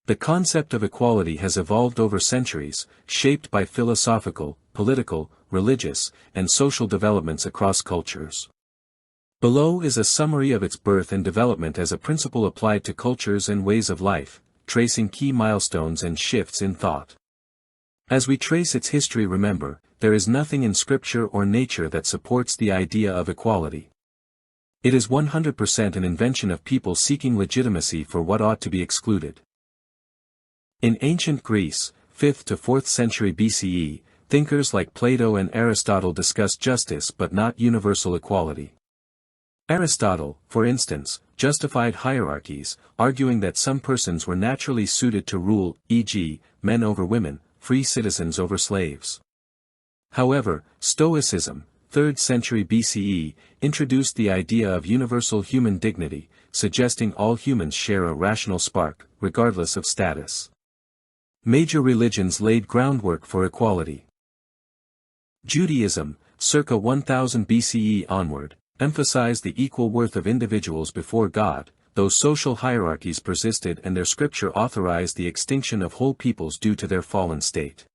The concept of equality has evolved over centuries, shaped by philosophical, political, religious, and social developments across cultures. Below is a summary of its birth and development as a principle applied to cultures and ways of life, tracing key milestones and shifts in thought. As we trace its history, remember, there is nothing in scripture or nature that supports the idea of equality. It is 100% an invention of people seeking legitimacy for what ought to be excluded. In ancient Greece, 5th to 4th century BCE, thinkers like Plato and Aristotle discussed justice but not universal equality. Aristotle, for instance, justified hierarchies, arguing that some persons were naturally suited to rule, e.g., men over women, free citizens over slaves. However, Stoicism, 3rd century BCE, introduced the idea of universal human dignity, suggesting all humans share a rational spark, regardless of status. Major religions laid groundwork for equality. Judaism, circa 1000 BCE onward, emphasized the equal worth of individuals before God, though social hierarchies persisted and their scripture authorized the extinction of whole peoples due to their fallen state.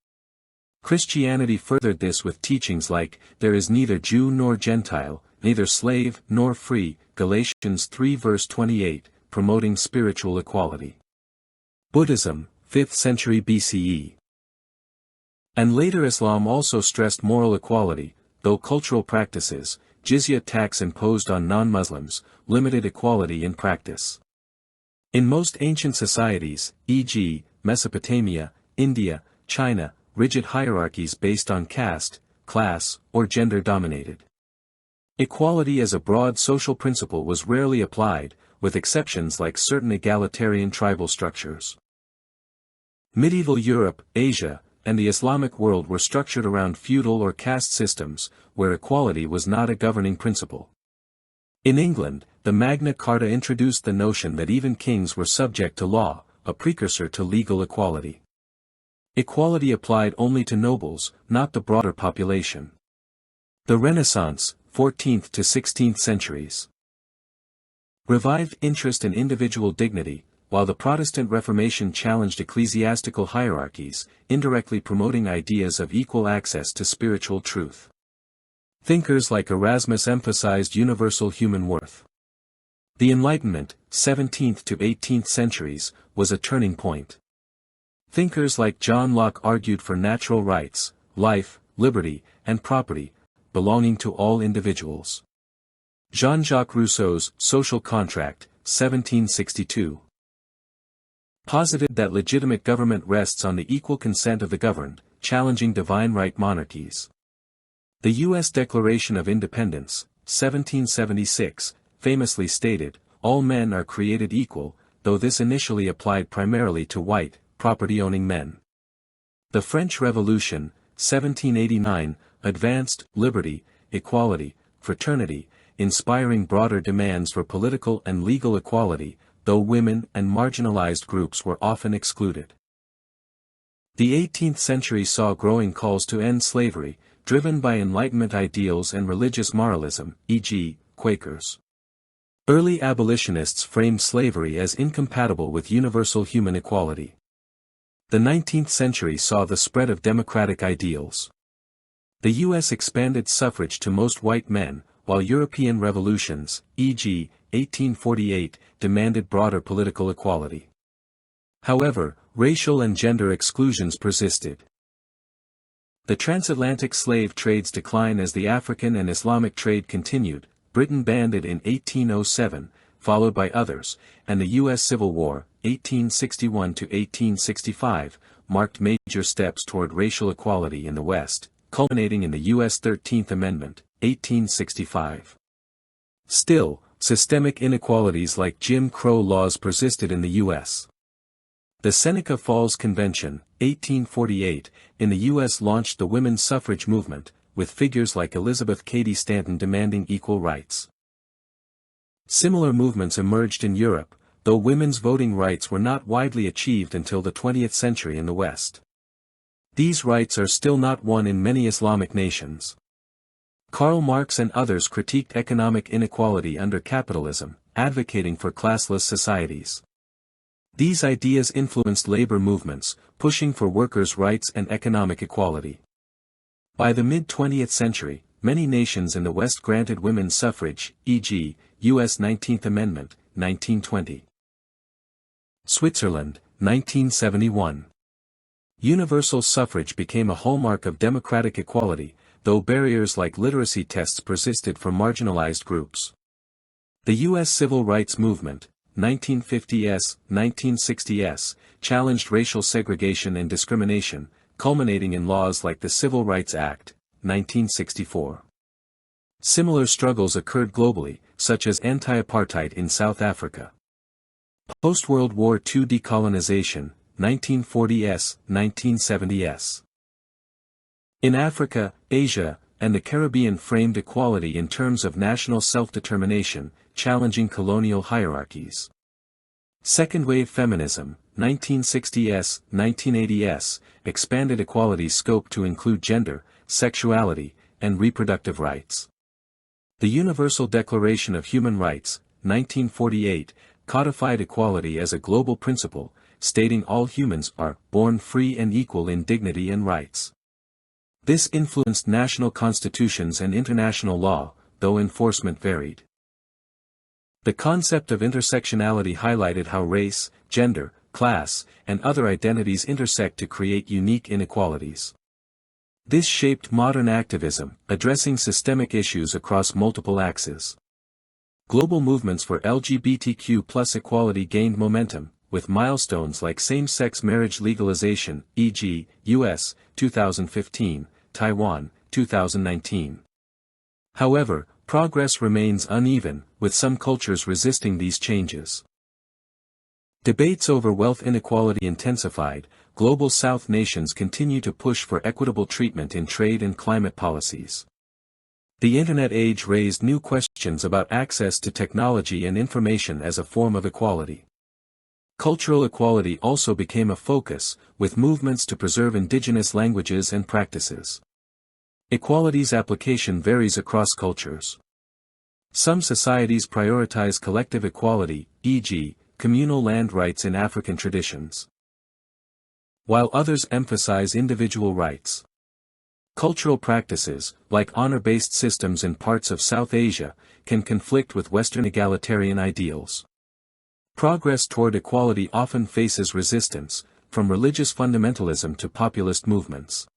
Christianity furthered this with teachings like, "There is neither Jew nor Gentile, neither slave nor free," Galatians 3 verse 28, promoting spiritual equality. Buddhism, 5th century BCE. And later Islam also stressed moral equality, though cultural practices, jizya tax imposed on non-Muslims, limited equality in practice. In most ancient societies, e.g., Mesopotamia, India, China, rigid hierarchies based on caste, class, or gender dominated. Equality as a broad social principle was rarely applied, with exceptions like certain egalitarian tribal structures. Medieval Europe, Asia, and the Islamic world were structured around feudal or caste systems, where equality was not a governing principle. In England, the Magna Carta introduced the notion that even kings were subject to law, a precursor to legal equality. Equality applied only to nobles, not the broader population. The Renaissance, 14th to 16th centuries, revived interest in individual dignity, while the Protestant Reformation challenged ecclesiastical hierarchies, indirectly promoting ideas of equal access to spiritual truth. Thinkers like Erasmus emphasized universal human worth. The Enlightenment, 17th to 18th centuries, was a turning point. Thinkers like John Locke argued for natural rights, life, liberty, and property, belonging to all individuals. Jean-Jacques Rousseau's Social Contract, 1762, posited that legitimate government rests on the equal consent of the governed, challenging divine right monarchies. The U.S. Declaration of Independence, 1776, famously stated, "All men are created equal," though this initially applied primarily to white, property-owning men. The French Revolution, 1789, advanced liberty, equality, fraternity, inspiring broader demands for political and legal equality, though women and marginalized groups were often excluded. The 18th century saw growing calls to end slavery, driven by Enlightenment ideals and religious moralism, e.g., Quakers. Early abolitionists framed slavery as incompatible with universal human equality. The 19th century saw the spread of democratic ideals. The U.S. expanded suffrage to most white men, while European revolutions, e.g., 1848, demanded broader political equality. However, racial and gender exclusions persisted. The transatlantic slave trade's decline as the African and Islamic trade continued, Britain banned it in 1807, followed by others, and the U.S. Civil War, 1861 to 1865, marked major steps toward racial equality in the West, culminating in the U.S. 13th Amendment, 1865. Still, systemic inequalities like Jim Crow laws persisted in the U.S. The Seneca Falls Convention, 1848, in the U.S. launched the women's suffrage movement, with figures like Elizabeth Cady Stanton demanding equal rights. Similar movements emerged in Europe, though women's voting rights were not widely achieved until the 20th century in the West. These rights are still not won in many Islamic nations. Karl Marx and others critiqued economic inequality under capitalism, advocating for classless societies. These ideas influenced labor movements, pushing for workers' rights and economic equality. By the mid-20th century, many nations in the West granted women suffrage, e.g., U.S. 19th Amendment, 1920. Switzerland, 1971. Universal suffrage became a hallmark of democratic equality, though barriers like literacy tests persisted for marginalized groups. The U.S. Civil Rights Movement, 1950s, 1960s, challenged racial segregation and discrimination, culminating in laws like the Civil Rights Act, 1964. Similar struggles occurred globally, such as anti-apartheid in South Africa. Post-World War II decolonization, 1940s, 1970s. In Africa, Asia, and the Caribbean framed equality in terms of national self-determination, challenging colonial hierarchies. Second-wave feminism, 1960s, 1980s, expanded equality's scope to include gender, sexuality, and reproductive rights. The Universal Declaration of Human Rights, 1948, codified equality as a global principle, stating all humans are born free and equal in dignity and rights. This influenced national constitutions and international law, though enforcement varied. The concept of intersectionality highlighted how race, gender, class, and other identities intersect to create unique inequalities. This shaped modern activism, addressing systemic issues across multiple axes. Global movements for LGBTQ+ equality gained momentum, with milestones like same-sex marriage legalization, e.g., U.S., 2015, Taiwan, 2019. However, progress remains uneven, with some cultures resisting these changes. Debates over wealth inequality intensified. Global South nations continue to push for equitable treatment in trade and climate policies. The Internet age raised new questions about access to technology and information as a form of equality. Cultural equality also became a focus, with movements to preserve indigenous languages and practices. Equality's application varies across cultures. Some societies prioritize collective equality, e.g., communal land rights in African traditions, while others emphasize individual rights. Cultural practices, like honor-based systems in parts of South Asia, can conflict with Western egalitarian ideals. Progress toward equality often faces resistance, from religious fundamentalism to populist movements.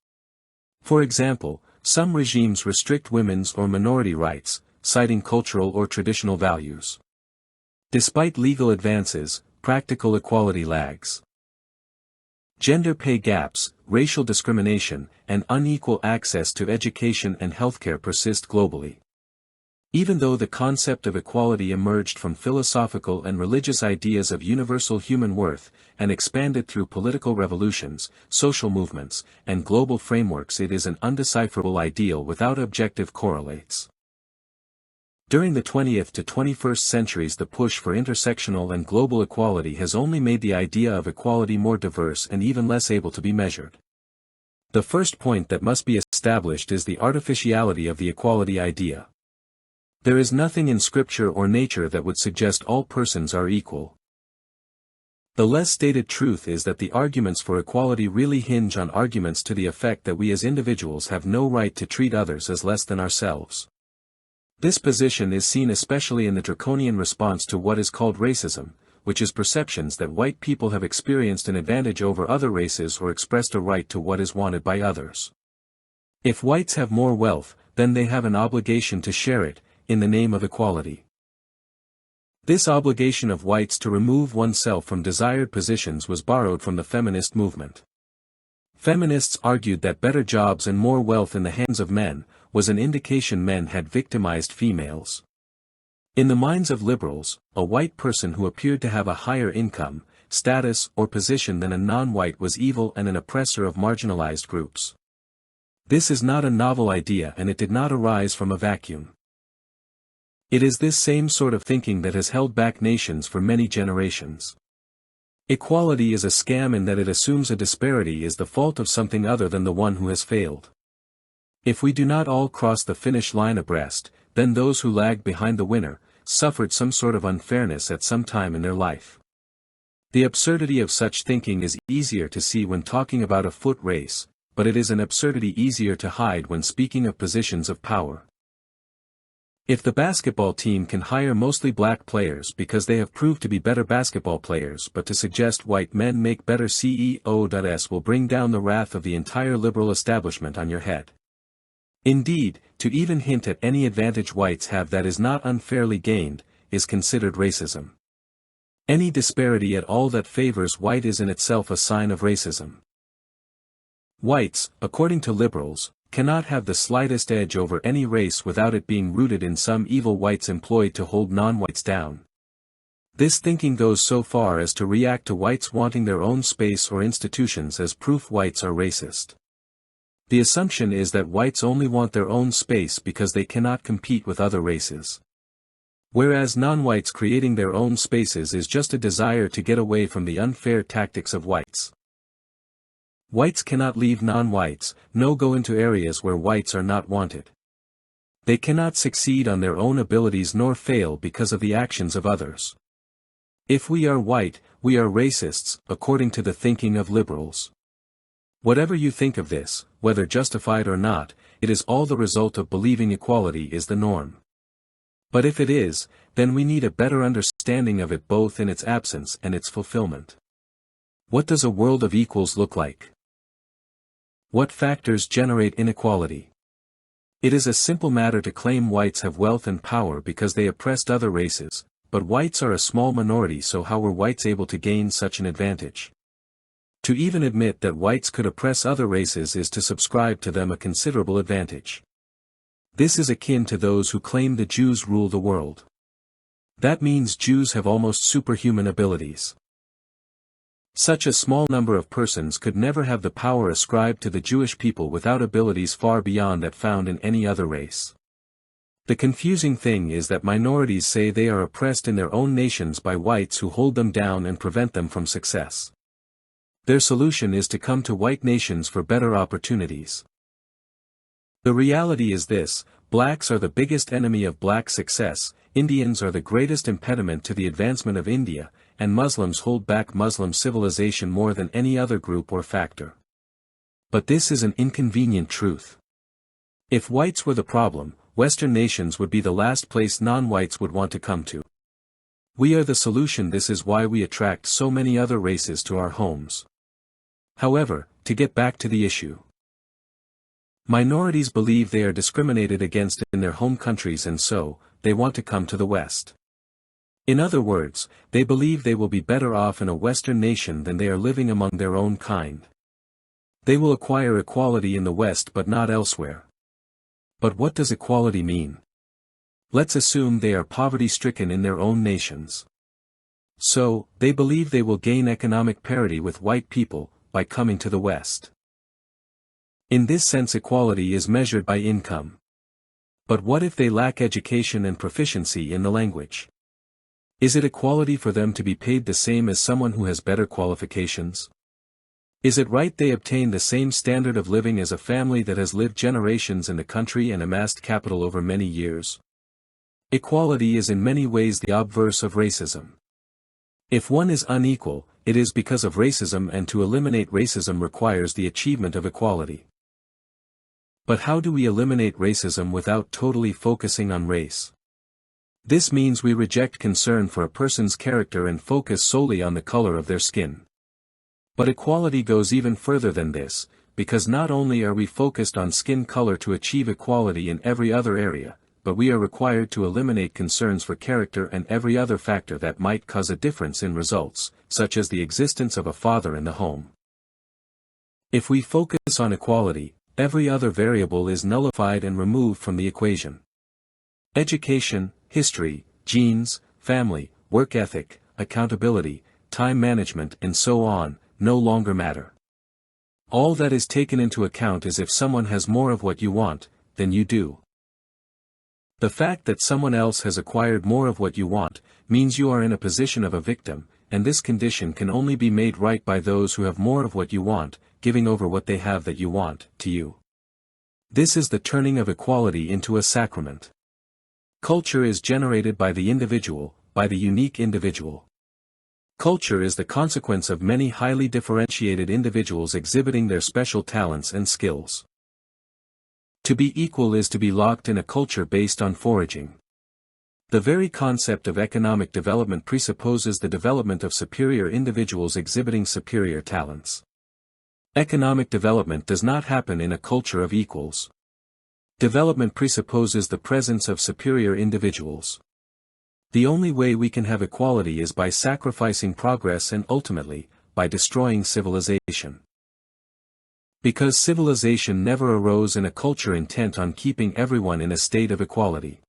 For example, some regimes restrict women's or minority rights, citing cultural or traditional values. Despite legal advances, practical equality lags. Gender pay gaps, racial discrimination, and unequal access to education and healthcare persist globally. Even though the concept of equality emerged from philosophical and religious ideas of universal human worth, and expanded through political revolutions, social movements, and global frameworks, it is an undecipherable ideal without objective correlates. During the 20th to 21st centuries, the push for intersectional and global equality has only made the idea of equality more diverse and even less able to be measured. The first point that must be established is the artificiality of the equality idea. There is nothing in scripture or nature that would suggest all persons are equal. The less stated truth is that the arguments for equality really hinge on arguments to the effect that we as individuals have no right to treat others as less than ourselves. This position is seen especially in the draconian response to what is called racism, which is perceptions that white people have experienced an advantage over other races or expressed a right to what is wanted by others. If whites have more wealth, then they have an obligation to share it, in the name of equality. This obligation of whites to remove oneself from desired positions was borrowed from the feminist movement. Feminists argued that better jobs and more wealth in the hands of men was an indication men had victimized females. In the minds of liberals, a white person who appeared to have a higher income, status, or position than a non-white was evil and an oppressor of marginalized groups. This is not a novel idea, and it did not arise from a vacuum. It is this same sort of thinking that has held back nations for many generations. Equality is a scam in that it assumes a disparity is the fault of something other than the one who has failed. If we do not all cross the finish line abreast, then those who lagged behind the winner suffered some sort of unfairness at some time in their life. The absurdity of such thinking is easier to see when talking about a foot race, but it is an absurdity easier to hide when speaking of positions of power. If the basketball team can hire mostly black players because they have proved to be better basketball players, but to suggest white men make better CEOs will bring down the wrath of the entire liberal establishment on your head. Indeed, to even hint at any advantage whites have that is not unfairly gained, is considered racism. Any disparity at all that favors white is in itself a sign of racism. Whites, according to liberals, cannot have the slightest edge over any race without it being rooted in some evil whites employed to hold non-whites down. This thinking goes so far as to react to whites wanting their own space or institutions as proof whites are racist. The assumption is that whites only want their own space because they cannot compete with other races. Whereas non-whites creating their own spaces is just a desire to get away from the unfair tactics of whites. Whites cannot leave non-whites, nor go into areas where whites are not wanted. They cannot succeed on their own abilities nor fail because of the actions of others. If we are white, we are racists, according to the thinking of liberals. Whatever you think of this, whether justified or not, it is all the result of believing equality is the norm. But if it is, then we need a better understanding of it both in its absence and its fulfillment. What does a world of equals look like? What factors generate inequality? It is a simple matter to claim whites have wealth and power because they oppressed other races, but whites are a small minority, so how were whites able to gain such an advantage? To even admit that whites could oppress other races is to subscribe to them a considerable advantage. This is akin to those who claim the Jews rule the world. That means Jews have almost superhuman abilities. Such a small number of persons could never have the power ascribed to the Jewish people without abilities far beyond that found in any other race. The confusing thing is that minorities say they are oppressed in their own nations by whites who hold them down and prevent them from success. Their solution is to come to white nations for better opportunities. The reality is this: blacks are the biggest enemy of black success, Indians are the greatest impediment to the advancement of India, and Muslims hold back Muslim civilization more than any other group or factor. But this is an inconvenient truth. If whites were the problem, Western nations would be the last place non-whites would want to come to. We are the solution. This is why we attract so many other races to our homes. However, to get back to the issue. Minorities believe they are discriminated against in their home countries, and so, they want to come to the West. In other words, they believe they will be better off in a Western nation than they are living among their own kind. They will acquire equality in the West but not elsewhere. But what does equality mean? Let's assume they are poverty-stricken in their own nations. So, they believe they will gain economic parity with white people by coming to the West. In this sense, equality is measured by income. But what if they lack education and proficiency in the language? Is it equality for them to be paid the same as someone who has better qualifications? Is it right they obtain the same standard of living as a family that has lived generations in the country and amassed capital over many years? Equality is in many ways the obverse of racism. If one is unequal, it is because of racism, and to eliminate racism requires the achievement of equality. But how do we eliminate racism without totally focusing on race? This means we reject concern for a person's character and focus solely on the color of their skin. But equality goes even further than this, because not only are we focused on skin color to achieve equality in every other area, but we are required to eliminate concerns for character and every other factor that might cause a difference in results, such as the existence of a father in the home. If we focus on equality, every other variable is nullified and removed from the equation. Education, history, genes, family, work ethic, accountability, time management, and so on, no longer matter. All that is taken into account is if someone has more of what you want than you do. The fact that someone else has acquired more of what you want means you are in a position of a victim, and this condition can only be made right by those who have more of what you want, giving over what they have that you want, to you. This is the turning of equality into a sacrament. Culture is generated by the individual, by the unique individual. Culture is the consequence of many highly differentiated individuals exhibiting their special talents and skills. To be equal is to be locked in a culture based on foraging. The very concept of economic development presupposes the development of superior individuals exhibiting superior talents. Economic development does not happen in a culture of equals. Development presupposes the presence of superior individuals. The only way we can have equality is by sacrificing progress and ultimately, by destroying civilization. Because civilization never arose in a culture intent on keeping everyone in a state of equality.